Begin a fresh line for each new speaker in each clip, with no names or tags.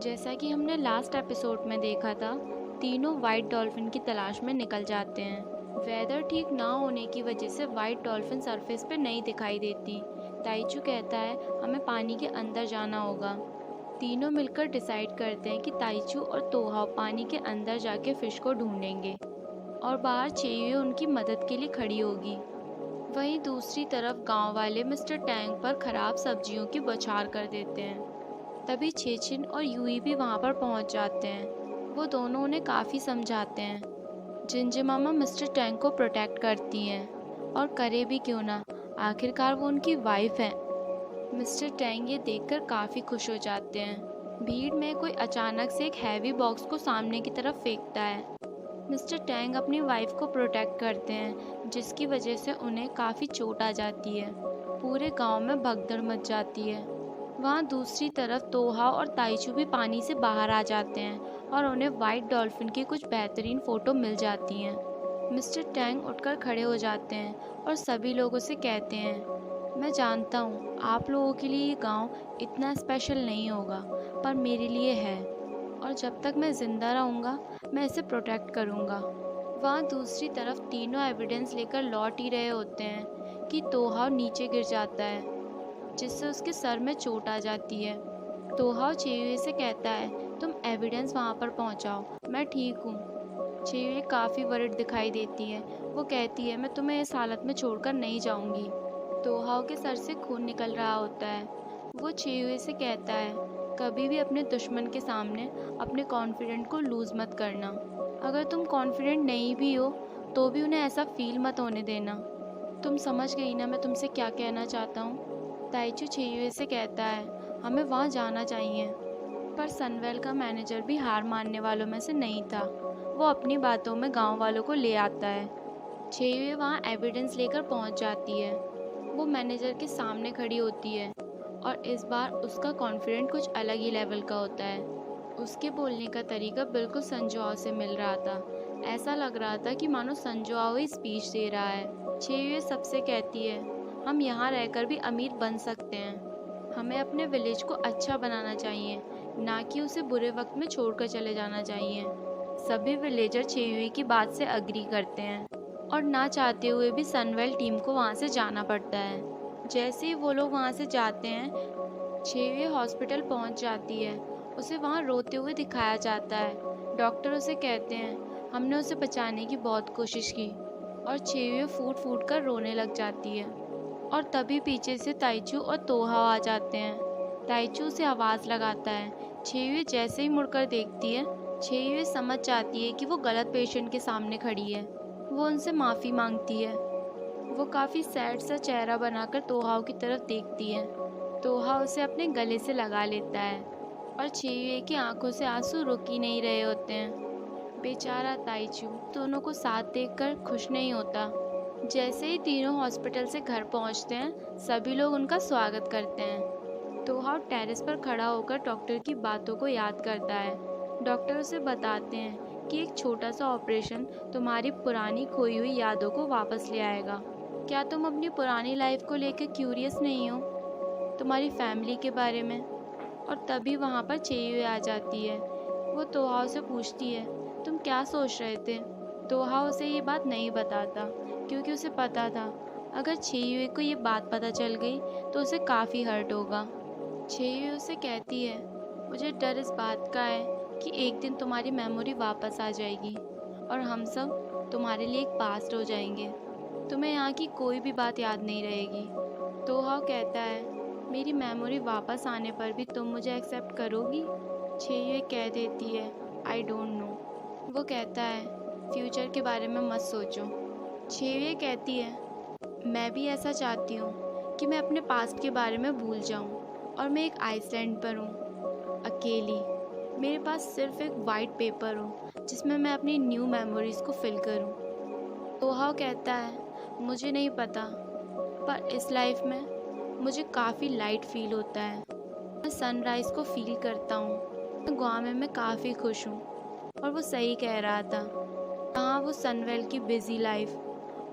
जैसा कि हमने लास्ट एपिसोड में देखा था, तीनों वाइट डॉल्फिन की तलाश में निकल जाते हैं। वेदर ठीक ना होने की वजह से वाइट डॉल्फिन सरफेस पे नहीं दिखाई देती। ताइचू कहता है हमें पानी के अंदर जाना होगा। तीनों मिलकर डिसाइड करते हैं कि ताइचू और तोहाव पानी के अंदर जाके फिश को ढूंढेंगे और बाहर चेयुए उनकी मदद के लिए खड़ी होगी। वहीं दूसरी तरफ गांव वाले मिस्टर टैंग पर खराब सब्जियों की बौछार कर देते हैं। तभी छेचिन और यूई भी वहां पर पहुंच जाते हैं। वो दोनों उन्हें काफ़ी समझाते हैं। जिंजमामा मिस्टर टैंग को प्रोटेक्ट करती हैं और करे भी क्यों ना, आखिरकार वो उनकी वाइफ हैं। मिस्टर टैंग ये देखकर काफ़ी खुश हो जाते हैं। भीड़ में कोई अचानक से एक हैवी बॉक्स को सामने की तरफ फेंकता है। मिस्टर टैंग अपनी वाइफ को प्रोटेक्ट करते हैं, जिसकी वजह से उन्हें काफ़ी चोट आ जाती है। पूरे गांव में भगदड़ मच जाती है। वहाँ दूसरी तरफ तोहा और ताइचू भी पानी से बाहर आ जाते हैं और उन्हें वाइट डॉल्फिन की कुछ बेहतरीन फ़ोटो मिल जाती हैं। मिस्टर टैंग उठकर खड़े हो जाते हैं और सभी लोगों से कहते हैं, मैं जानता हूँ आप लोगों के लिए ये गांव इतना स्पेशल नहीं होगा, पर मेरे लिए है, और जब तक मैं ज़िंदा रहूँगा मैं इसे प्रोटेक्ट करूँगा। वहाँ दूसरी तरफ तीनों एविडेंस लेकर लौट ही रहे होते हैं कि तोहाव नीचे गिर जाता है, जिससे उसके सर में चोट आ जाती है। तोहाव चेयुए से कहता है तुम एविडेंस वहाँ पर पहुँचाओ, मैं ठीक हूँ। चेयुए काफ़ी वरिड दिखाई देती है। वो कहती है मैं तुम्हें इस हालत में छोड़कर नहीं जाऊँगी। तोहाव के सर से खून निकल रहा होता है। वो चेयुए से कहता है कभी भी अपने दुश्मन के सामने अपने कॉन्फिडेंट को लूज़ मत करना। अगर तुम कॉन्फिडेंट नहीं भी हो तो भी उन्हें ऐसा फील मत होने देना। तुम समझ गई ना मैं तुमसे क्या कहना चाहता हूँ। ताइचू चेयुए से कहता है हमें वहाँ जाना चाहिए। पर सनवेल का मैनेजर भी हार मानने वालों में से नहीं था। वो अपनी बातों में गांव वालों को ले आता है। चेयुए वहाँ एविडेंस लेकर पहुँच जाती है। वो मैनेजर के सामने खड़ी होती है और इस बार उसका कॉन्फिडेंट कुछ अलग ही लेवल का होता है। उसके बोलने का तरीका बिल्कुल संजुआओ से मिल रहा था। ऐसा लग रहा था कि मानो संजुआओ ही स्पीच दे रहा है। चेयुए सबसे कहती है हम यहाँ रहकर भी अमीर बन सकते हैं। हमें अपने विलेज को अच्छा बनाना चाहिए, ना कि उसे बुरे वक्त में छोड़कर चले जाना चाहिए। सभी विलेजर चेयुए की बात से अग्री करते हैं और ना चाहते हुए भी सनवेल टीम को वहाँ से जाना पड़ता है। जैसे ही वो लोग वहाँ से जाते हैं, चेयुए हॉस्पिटल पहुँच जाती है। उसे वहाँ रोते हुए दिखाया जाता है। डॉक्टर उसे कहते हैं हमने उसे बचाने की बहुत कोशिश की, और चेयुए फूट फूट कर रोने लग जाती है। और तभी पीछे से ताइचू और तोहाव आ जाते हैं। ताइचू उसे आवाज़ लगाता है। चेयुए जैसे ही मुड़कर देखती है, चेयुए समझ जाती है कि वो गलत पेशेंट के सामने खड़ी है। वो उनसे माफ़ी मांगती है। वो काफ़ी सैड सा चेहरा बनाकर तोहाव की तरफ देखती है। तोहाव उसे अपने गले से लगा लेता है और चेयुए की आंखों से आंसू रुक ही नहीं रहे होते हैं। बेचारा ताइचू दोनों को साथ देखकर खुश नहीं होता। जैसे ही तीनों हॉस्पिटल से घर पहुंचते हैं, सभी लोग उनका स्वागत करते हैं। तोहाव टेरेस पर खड़ा होकर डॉक्टर की बातों को याद करता है। डॉक्टर उसे बताते हैं कि एक छोटा सा ऑपरेशन तुम्हारी पुरानी खोई हुई यादों को वापस ले आएगा। क्या तुम अपनी पुरानी लाइफ को लेकर क्यूरियस नहीं हो, तुम्हारी फैमिली के बारे में? और तभी वहाँ पर चेयुए आ जाती है। वो तोहाव से पूछती है तुम क्या सोच रहे थे? तोहाव उसे ये बात नहीं बताता, क्योंकि उसे पता था अगर चेयुए को ये बात पता चल गई तो उसे काफ़ी हर्ट होगा। चेयुए उसे कहती है मुझे डर इस बात का है कि एक दिन तुम्हारी मेमोरी वापस आ जाएगी और हम सब तुम्हारे लिए एक पास्ट हो जाएंगे। तुम्हें यहाँ की कोई भी बात याद नहीं रहेगी। तोहाव कहता है मेरी मेमोरी वापस आने पर भी तुम मुझे एक्सेप्ट करोगी? चेयुए कह देती है आई डोंट नो। वो कहता है फ्यूचर के बारे में मत सोचो। चेयुए कहती है मैं भी ऐसा चाहती हूँ कि मैं अपने पास्ट के बारे में भूल जाऊँ और मैं एक आइसलैंड पर हूँ, अकेली। मेरे पास सिर्फ एक वाइट पेपर हो जिसमें मैं अपनी न्यू मेमोरीज को फिल करूँ। तोहाव कहता है मुझे नहीं पता, पर इस लाइफ में मुझे काफ़ी लाइट फील होता है। मैं सनराइज़ को फील करता हूँ। गोवा में मैं काफ़ी खुश हूँ। और वो सही कह रहा था। यहाँ वो सनवेल की बिजी लाइफ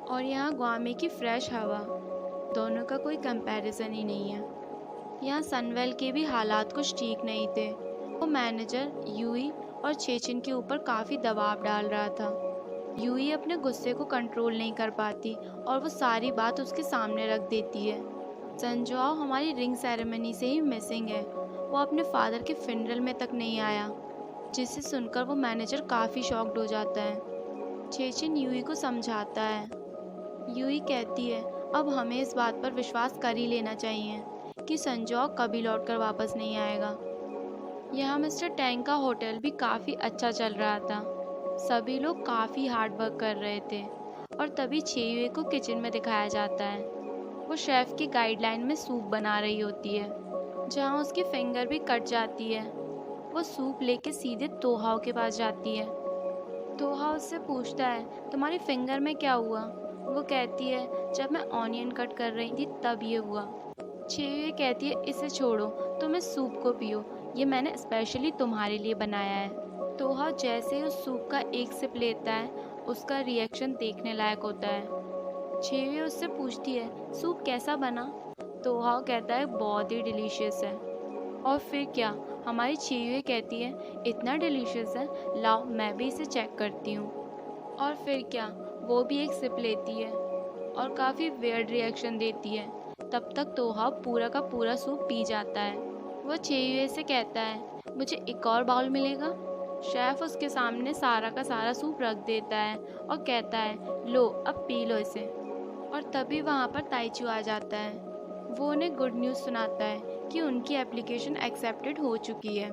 और यहाँ ग्वामे की फ्रेश हवा, दोनों का कोई कंपैरिजन ही नहीं है। यहाँ सनवेल के भी हालात कुछ ठीक नहीं थे। वो मैनेजर यूई और चेचिन के ऊपर काफ़ी दबाव डाल रहा था। यूई अपने गुस्से को कंट्रोल नहीं कर पाती और वो सारी बात उसके सामने रख देती है। संजोआओ हमारी रिंग सेरेमनी से ही मिसिंग है। वो अपने फादर के फिनरल में तक नहीं आया, जिसे सुनकर वो मैनेजर काफ़ी शॉक्ड हो जाता है। चेचिन यूई को समझाता है। यूई कहती है अब हमें इस बात पर विश्वास कर ही लेना चाहिए कि संजोआओ कभी लौटकर वापस नहीं आएगा। यहाँ मिस्टर टैंग का होटल भी काफ़ी अच्छा चल रहा था। सभी लोग काफ़ी हार्ड वर्क कर रहे थे और तभी छेयुए को किचन में दिखाया जाता है। वो शेफ़ की गाइडलाइन में सूप बना रही होती है, जहाँ उसकी फिंगर भी कट जाती है। वो सूप लेके सीधे तोहाओ के पास जाती है। तोहा उससे पूछता है तुम्हारी फिंगर में क्या हुआ? वो कहती है जब मैं ऑनियन कट कर रही थी तब ये हुआ। छेयुए कहती है इसे छोड़ो, तुम इस सूप को पियो, ये मैंने स्पेशली तुम्हारे लिए बनाया है। तोहा जैसे ही उस सूप का एक सिप लेता है, उसका रिएक्शन देखने लायक होता है। छेयुए उससे पूछती है सूप कैसा बना? तोहा कहता है बहुत ही डिलीशियस है। और फिर क्या? हमारी छेयुए कहती है इतना डिलीशियस है, लाओ मैं भी इसे चेक करती हूँ। और फिर क्या, वो भी एक सिप लेती है और काफ़ी वियर्ड रिएक्शन देती है। तब तक तोहा पूरा का पूरा सूप पी जाता है। वो छेयुए से कहता है मुझे एक और बाउल मिलेगा? शेफ़ उसके सामने सारा का सारा सूप रख देता है और कहता है लो अब पी लो इसे। और तभी वहाँ पर ताइचू आ जाता है। वो उन्हें गुड न्यूज़ सुनाता है कि उनकी एप्लीकेशन एक्सेप्टेड हो चुकी है।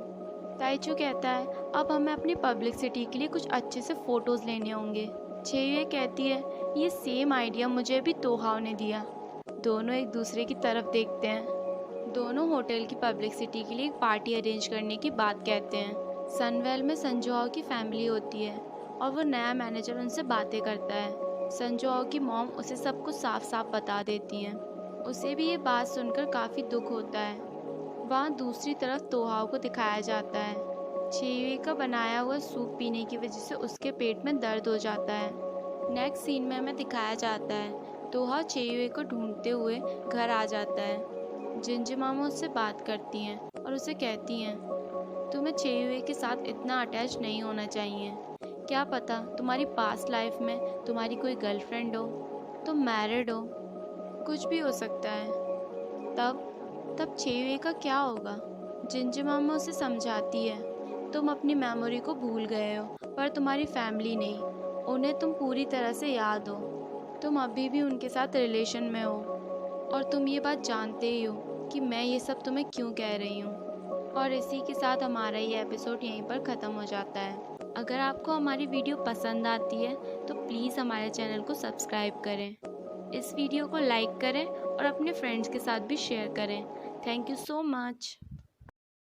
ताइचू कहता है अब हमें अपनी पब्लिसिटी के लिए कुछ अच्छे से फ़ोटोज़ लेने होंगे। छेयुए कहती है ये सेम आइडिया मुझे भी तोहाओ ने दिया। दोनों एक दूसरे की तरफ देखते हैं। दोनों होटल की पब्लिसिटी के लिए एक पार्टी अरेंज करने की बात कहते हैं। सनवेल में संजोआओ की फैमिली होती है और वो नया मैनेजर उनसे बातें करता है। संजोआओ की मॉम उसे सब कुछ साफ साफ बता देती हैं। उसे भी ये बात सुनकर काफ़ी दुख होता है। वहाँ दूसरी तरफ तोहाओ को दिखाया जाता है। छेयुए का बनाया हुआ सूप पीने की वजह से उसके पेट में दर्द हो जाता है। नेक्स्ट सीन में हमें दिखाया जाता है तोहा छेयुए को ढूंढते हुए घर आ जाता है। जिंजू मामा उससे बात करती हैं और उसे कहती हैं तुम्हें छेयुए के साथ इतना अटैच नहीं होना चाहिए। क्या पता तुम्हारी पास्ट लाइफ में तुम्हारी कोई गर्लफ्रेंड हो, तुम मैरिड हो, कुछ भी हो सकता है। तब छेयुए का क्या होगा? जिंजू मामा उसे समझाती है तुम अपनी मेमोरी को भूल गए हो पर तुम्हारी फैमिली नहीं, उन्हें तुम पूरी तरह से याद हो। तुम अभी भी उनके साथ रिलेशन में हो और तुम ये बात जानते ही हो कि मैं ये सब तुम्हें क्यों कह रही हूँ। और इसी के साथ हमारा ये एपिसोड यहीं पर ख़त्म हो जाता है। अगर आपको हमारी वीडियो पसंद आती है तो प्लीज़ हमारे चैनल को सब्सक्राइब करें, इस वीडियो को लाइक करें और अपने फ्रेंड्स के साथ भी शेयर करें। Thank you so much.